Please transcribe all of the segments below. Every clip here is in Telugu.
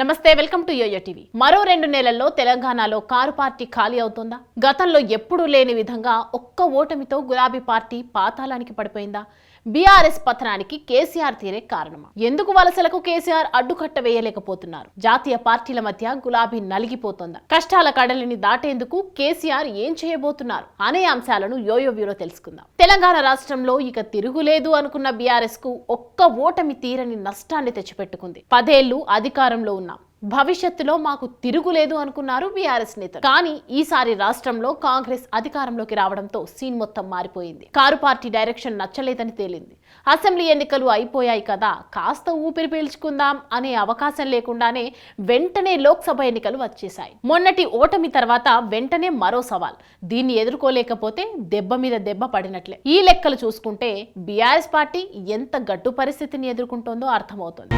నమస్తే, వెల్కమ్ టు యోయో టీవీ. మరో 2 నెలల్లో తెలంగాణలో కారు పార్టీ ఖాళీ అవుతుందా? గతంలో ఎప్పుడూ లేని విధంగా ఒక్క ఓటమితో గులాబీ పార్టీ పాతాళానికి పడిపోయిందా? బీఆర్ఎస్ పతనానికి కేసీఆర్ తీరే కారణమా? ఎందుకు వలసలకు కేసీఆర్ అడ్డుకట్ట వేయలేకపోతున్నారు? జాతీయ పార్టీల మధ్య గులాబీ నలిగిపోతుందా? కష్టాల కడలిని దాటేందుకు కేసీఆర్ ఏం చేయబోతున్నారు అనే అంశాలను యోయో వ్యూలో తెలుసుకుందాం. తెలంగాణ రాష్ట్రంలో ఇక తిరుగులేదు అనుకున్న బీఆర్ఎస్ కు ఒక్క ఓటమి తీరని నష్టాన్ని తెచ్చిపెట్టుకుంది. 10 ఏళ్లు అధికారంలో ఉన్నాం, భవిష్యత్తులో మాకు తిరుగులేదు అనుకున్నారు బీఆర్ఎస్ నేతలు. కానీ ఈసారి రాష్ట్రంలో కాంగ్రెస్ అధికారంలోకి రావడంతో సీన్ మొత్తం మారిపోయింది. కారు పార్టీ డైరెక్షన్ నచ్చలేదని తేలింది. అసెంబ్లీ ఎన్నికలు అయిపోయాయి కదా, కాస్త ఊపిరి పీల్చుకుందాం అనే అవకాశం లేకుండానే వెంటనే లోక్సభ ఎన్నికలు వచ్చేశాయి. మొన్నటి ఓటమి తర్వాత వెంటనే మరో సవాల్. దీన్ని ఎదుర్కోలేకపోతే దెబ్బ మీద దెబ్బ పడినట్లే. ఈ లెక్కలు చూసుకుంటే బీఆర్ఎస్ పార్టీ ఎంత గడ్డు పరిస్థితిని ఎదుర్కొంటోందో అర్థమవుతుంది.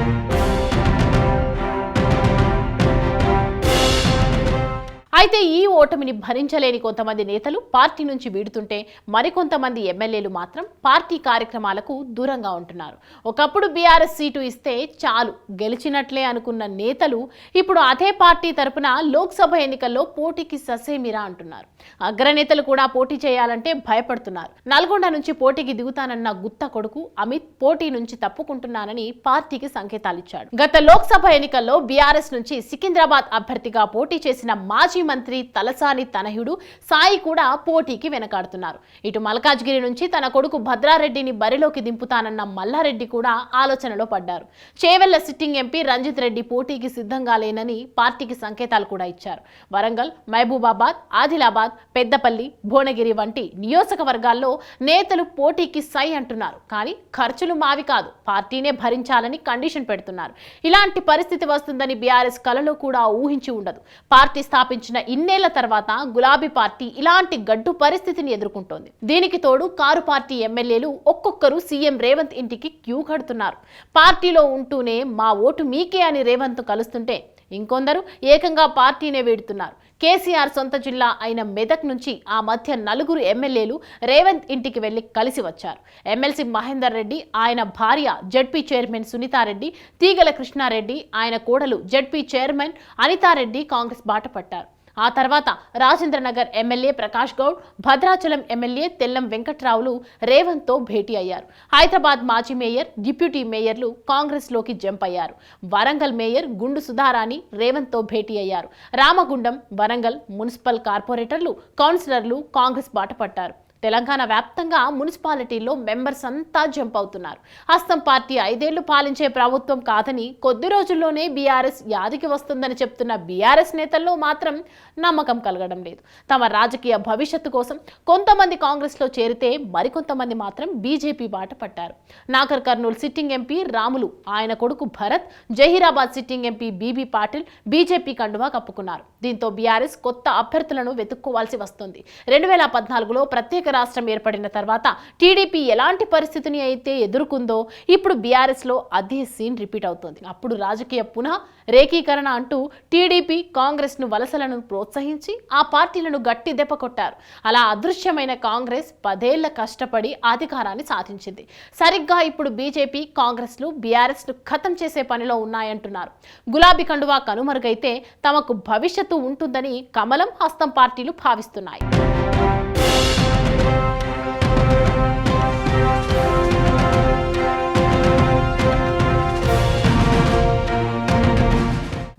అయితే ఈ ఓటమిని భరించలేని కొంతమంది నేతలు పార్టీ నుంచి వీడుతుంటే మరికొంతమంది ఎమ్మెల్యేలు మాత్రం పార్టీ కార్యక్రమాలకు దూరంగా ఉంటున్నారు. ఒకప్పుడు బీఆర్ఎస్ సీటు ఇస్తే చాలు గెలిచినట్లే అనుకున్న నేతలు ఇప్పుడు అదే పార్టీ తరపున లోక్సభ ఎన్నికల్లో పోటీకి ససేమిరా అంటున్నారు. అగ్రనేతలు కూడా పోటీ చేయాలంటే భయపడుతున్నారు. నల్గొండ నుంచి పోటీకి దిగుతానన్న గుత్త కొడుకు అమిత్ పోటీ నుంచి తప్పుకుంటున్నానని పార్టీకి సంకేతాలిచ్చాడు. గత లోక్సభ ఎన్నికల్లో బీఆర్ఎస్ నుంచి సికింద్రాబాద్ అభ్యర్థిగా పోటీ చేసిన మాజీ మంత్రి తలసాని తనయుడు సాయి కూడా పోటీకి వెనకాడుతున్నారు. ఇటు మల్కాజ్గిరి నుంచి తన కొడుకు భద్రారెడ్డిని బరిలోకి దింపుతానన్న మల్లారెడ్డి కూడా ఆలోచనలో పడ్డారు. చేవెళ్ల సిట్టింగ్ ఎంపీ రంజిత్ రెడ్డి పోటీకి సిద్ధంగా లేనని పార్టీకి సంకేతాలు కూడా ఇచ్చారు. వరంగల్, మహబూబాబాద్, ఆదిలాబాద్, పెద్దపల్లి, భువనగిరి వంటి నియోజకవర్గాల్లో నేతలు పోటీకి సై అంటున్నారు. కానీ ఖర్చులు మావి కాదు, పార్టీనే భరించాలని కండిషన్ పెడుతున్నారు. ఇలాంటి పరిస్థితి వస్తుందని బీఆర్ఎస్ కలలో కూడా ఊహించి ఉండదు. పార్టీ స్థాపించిన ఇన్నేళ్ల తర్వాత గులాబీ పార్టీ ఇలాంటి గడ్డు పరిస్థితిని ఎదుర్కొంటోంది. దీనికి తోడు కారు పార్టీ ఎమ్మెల్యేలు ఒక్కొక్కరు సీఎం రేవంత్ ఇంటికి క్యూ కడుతున్నారు. పార్టీలో ఉంటూనే మా ఓటు మీకే అని రేవంత్ కలుస్తుంటే ఇంకొందరు ఏకంగా పార్టీనే వీడుతున్నారు. కేసీఆర్ సొంత జిల్లా అయిన మెదక్ నుంచి ఆ మధ్య 4 ఎమ్మెల్యేలు రేవంత్ ఇంటికి వెళ్లి కలిసి వచ్చారు. ఎమ్మెల్సీ మహేందర్ రెడ్డి, ఆయన భార్య జడ్పీ చైర్మన్ సునీతారెడ్డి, తీగల కృష్ణారెడ్డి, ఆయన కోడలు జడ్పీ చైర్మన్ అనితారెడ్డి కాంగ్రెస్ బాట పట్టారు. ఆ తర్వాత రాజేంద్రనగర్ ఎమ్మెల్యే ప్రకాష్ గౌడ్, భద్రాచలం ఎమ్మెల్యే తెల్లం వెంకట్రావులు రేవంత్తో భేటీ అయ్యారు. హైదరాబాద్ మాజీ మేయర్, డిప్యూటీ మేయర్లు కాంగ్రెస్లోకి జంప్ అయ్యారు. వరంగల్ మేయర్ గుండు సుధారాణి రేవంత్తో భేటీ అయ్యారు. రామగుండం, వరంగల్ మున్సిపల్ కార్పొరేటర్లు, కౌన్సిలర్లు కాంగ్రెస్ బాట పట్టారు. తెలంగాణ వ్యాప్తంగా మున్సిపాలిటీల్లో మెంబర్స్ అంతా జంప్ అవుతున్నారు. హస్తం పార్టీ 5 ఏళ్లు పాలించే ప్రభుత్వం కాదని, కొద్ది రోజుల్లోనే బీఆర్ఎస్ యాదికి వస్తుందని చెప్తున్న బీఆర్ఎస్ నేతల్లో మాత్రం నమ్మకం కలగడం లేదు. తమ రాజకీయ భవిష్యత్తు కోసం కొంతమంది కాంగ్రెస్లో చేరితే మరికొంతమంది మాత్రం బీజేపీ బాట పట్టారు. నాగర్ కర్నూలు సిట్టింగ్ ఎంపీ రాములు, ఆయన కొడుకు Bharat, Zaheerabad sitting MP BB Patil BJP కండువా కప్పుకున్నారు. దీంతో బీఆర్ఎస్ కొత్త అభ్యర్థులను వెతుక్కోవాల్సి వస్తుంది. 2014లో ప్రత్యేక రాష్ట్రం ఏర్పడిన తర్వాత టీడీపీ ఎలాంటి పరిస్థితిని అయితే ఎదుర్కొందో ఇప్పుడు బీఆర్ఎస్ లో అదే సీన్ రిపీట్ అవుతోంది. అప్పుడు రాజకీయ పునః రేఖీకరణ అంటూ టీడీపీ కాంగ్రెస్ ను వలసలను ప్రోత్సహించి ఆ పార్టీలను గట్టి దెబ్బ కొట్టారు. అలా అదృశ్యమైన కాంగ్రెస్ 10 ఏళ్ల కష్టపడి అధికారాన్ని సాధించింది. సరిగ్గా ఇప్పుడు బీజేపీ కాంగ్రెస్ లు బీఆర్ఎస్ ను ఖతం చేసే పనిలో ఉన్నాయంటున్నారు. గులాబీ కండువా కనుమరుగైతే తమకు భవిష్యత్తు ఉంటుందని కమలం, హస్తం పార్టీలు భావిస్తున్నాయి.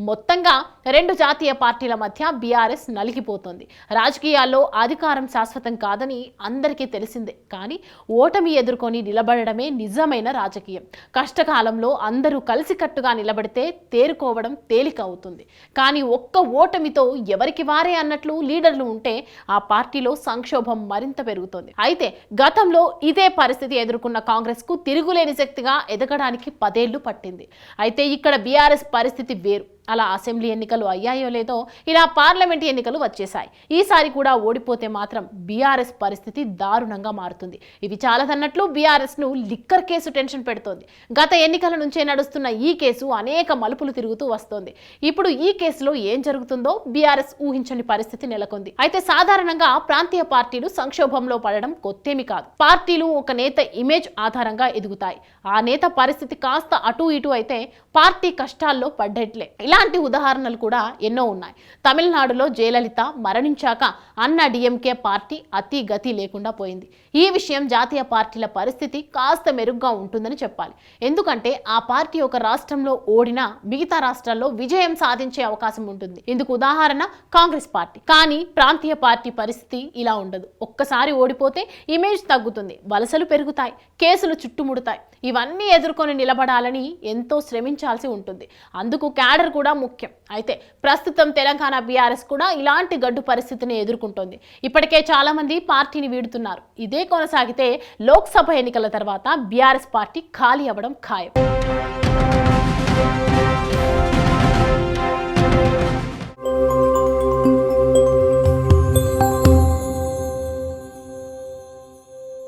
మొత్తంగా 2 జాతీయ పార్టీల మధ్య బీఆర్ఎస్ నలిగిపోతుంది. రాజకీయాల్లో అధికారం శాశ్వతం కాదని అందరికీ తెలిసిందే. కానీ ఓటమి ఎదుర్కొని నిలబడమే నిజమైన రాజకీయం. కష్టకాలంలో అందరూ కలిసికట్టుగా నిలబడితే తేరుకోవడం తేలిక అవుతుంది. కానీ ఒక్క ఓటమితో ఎవరికి వారే అన్నట్లు లీడర్లు ఉంటే ఆ పార్టీలో సంక్షోభం మరింత పెరుగుతుంది. అయితే గతంలో ఇదే పరిస్థితి ఎదుర్కొన్న కాంగ్రెస్ కు తిరుగులేని శక్తిగా ఎదగడానికి 10 ఏళ్లు పట్టింది. అయితే ఇక్కడ బీఆర్ఎస్ పరిస్థితి వేరు. అలా అసెంబ్లీ ఎన్నికలు ఎన్నికలు అయ్యాయో లేదో ఇలా పార్లమెంట్ ఎన్నికలు వచ్చేశాయి. ఈసారి కూడా ఓడిపోతే మాత్రం బీఆర్ఎస్ పరిస్థితి దారుణంగా మారుతుంది. ఇవి చాలదన్నట్లు బీఆర్ఎస్ ను లిక్కర్ కేసు టెన్షన్ పెడుతోంది. గత ఎన్నికల నుంచే నడుస్తున్న ఈ కేసు అనేక మలుపులు తిరుగుతూ వస్తోంది. ఇప్పుడు ఈ కేసులో ఏం జరుగుతుందో బీఆర్ఎస్ ఊహించని పరిస్థితి నెలకొంది. అయితే సాధారణంగా ప్రాంతీయ పార్టీలు సంక్షోభంలో పడడం కొత్తేమి కాదు. పార్టీలు ఒక నేత ఇమేజ్ ఆధారంగా ఎదుగుతాయి. ఆ నేత పరిస్థితి కాస్త అటు ఇటు అయితే పార్టీ కష్టాల్లో పడ్డట్లే. ఇలాంటి ఉదాహరణలు కూడా ఎన్నో ఉన్నాయి. తమిళనాడులో జయలలిత మరణించాక అన్నా డిఎంకే పార్టీ అతి గతి లేకుండా పోయింది. ఈ విషయం జాతీయ పార్టీల పరిస్థితి కాస్త మెరుగ్గా ఉంటుందని చెప్పాలి. ఎందుకంటే ఆ పార్టీ ఒక రాష్ట్రంలో ఓడినా మిగతా రాష్ట్రాల్లో విజయం సాధించే అవకాశం ఉంటుంది. ఇందుకు ఉదాహరణ కాంగ్రెస్ పార్టీ. కానీ ప్రాంతీయ పార్టీ పరిస్థితి ఇలా ఉండదు. ఒక్కసారి ఓడిపోతే ఇమేజ్ తగ్గుతుంది, వలసలు పెరుగుతాయి, కేసులు చుట్టుముడతాయి. ఇవన్నీ ఎదుర్కొని నిలబడాలని ఎంతో శ్రమించాల్సి ఉంటుంది. అందుకు క్యాడర్ కూడా ముఖ్యం. అయితే ప్రస్తుతం తెలంగాణ బీఆర్ఎస్ కూడా ఇలాంటి గడ్డు పరిస్థితిని ఎదుర్కొంటోంది. ఇప్పటికే చాలా మంది పార్టీని వీడుతున్నారు. ఇదే కొనసాగితే లోక్సభ ఎన్నికల తర్వాత బీఆర్ఎస్ పార్టీ ఖాళీ అవ్వడం ఖాయం.